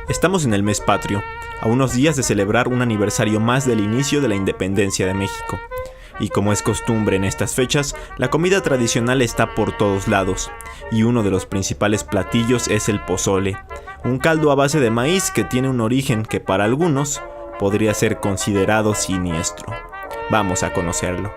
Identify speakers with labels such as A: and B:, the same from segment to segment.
A: Estamos en el mes patrio, a unos días de celebrar un aniversario más del inicio de la independencia de México. Y como es costumbre en estas fechas, la comida tradicional está por todos lados, y uno de los principales platillos es el pozole, un caldo a base de maíz que tiene un origen que para algunos podría ser considerado siniestro. Vamos a conocerlo.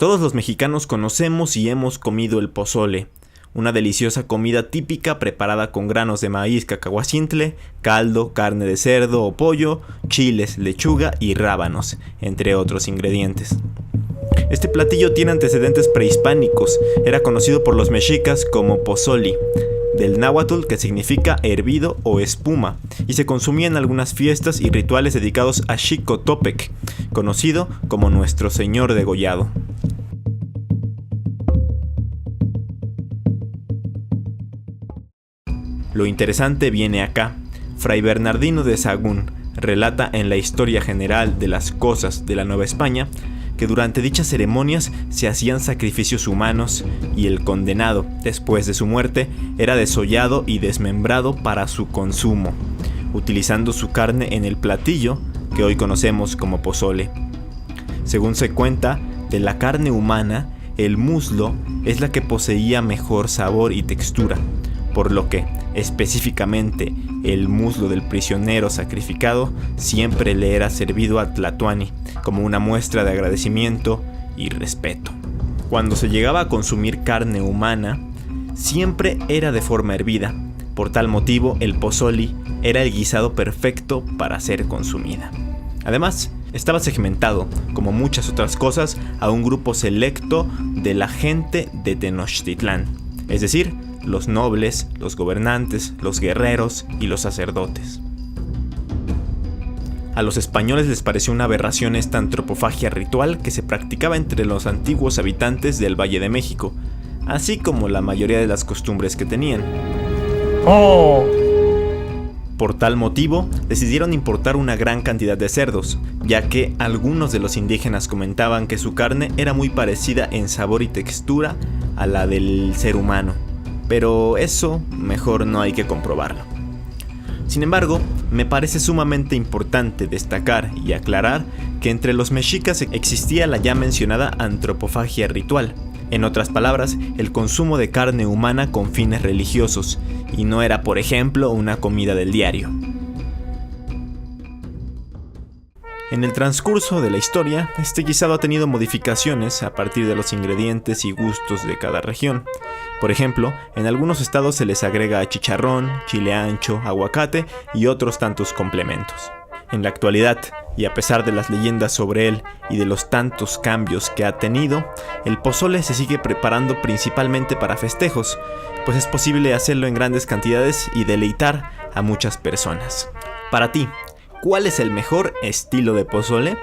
A: Todos los mexicanos conocemos y hemos comido el pozole, una deliciosa comida típica preparada con granos de maíz cacahuacintle, caldo, carne de cerdo o pollo, chiles, lechuga y rábanos, entre otros ingredientes. Este platillo tiene antecedentes prehispánicos, era conocido por los mexicas como pozoli, del náhuatl que significa hervido o espuma, y se consumía en algunas fiestas y rituales dedicados a Xicotopec, conocido como Nuestro Señor degollado. Lo interesante viene acá. Fray Bernardino de Sahagún relata en la Historia General de las Cosas de la Nueva España que durante dichas ceremonias se hacían sacrificios humanos y el condenado, después de su muerte, era desollado y desmembrado para su consumo, utilizando su carne en el platillo que hoy conocemos como pozole. Según se cuenta, de la carne humana, el muslo es la que poseía mejor sabor y textura, por lo que, específicamente, el muslo del prisionero sacrificado siempre le era servido a Tlatoani como una muestra de agradecimiento y respeto. Cuando se llegaba a consumir carne humana, siempre era de forma hervida. Por tal motivo, el pozoli era el guisado perfecto para ser consumida. Además, estaba segmentado, como muchas otras cosas, a un grupo selecto de la gente de Tenochtitlán, es decir, los nobles, los gobernantes, los guerreros y los sacerdotes. A los españoles les pareció una aberración esta antropofagia ritual que se practicaba entre los antiguos habitantes del Valle de México, así como la mayoría de las costumbres que tenían. Por tal motivo, decidieron importar una gran cantidad de cerdos, ya que algunos de los indígenas comentaban que su carne era muy parecida en sabor y textura a la del ser humano. Pero eso mejor no hay que comprobarlo. Sin embargo, me parece sumamente importante destacar y aclarar que entre los mexicas existía la ya mencionada antropofagia ritual. En otras palabras, el consumo de carne humana con fines religiosos, y no era, por ejemplo, una comida del diario. En el transcurso de la historia, este guisado ha tenido modificaciones a partir de los ingredientes y gustos de cada región. Por ejemplo, en algunos estados se les agrega chicharrón, chile ancho, aguacate y otros tantos complementos. En la actualidad, y a pesar de las leyendas sobre él y de los tantos cambios que ha tenido, el pozole se sigue preparando principalmente para festejos, pues es posible hacerlo en grandes cantidades y deleitar a muchas personas. Para ti, ¿cuál es el mejor estilo de pozole?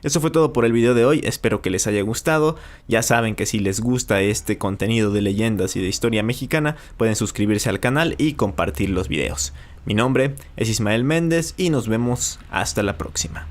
A: Eso fue todo por el video de hoy, espero que les haya gustado. Ya saben que si les gusta este contenido de leyendas y de historia mexicana, pueden suscribirse al canal y compartir los videos. Mi nombre es Ismael Méndez y nos vemos hasta la próxima.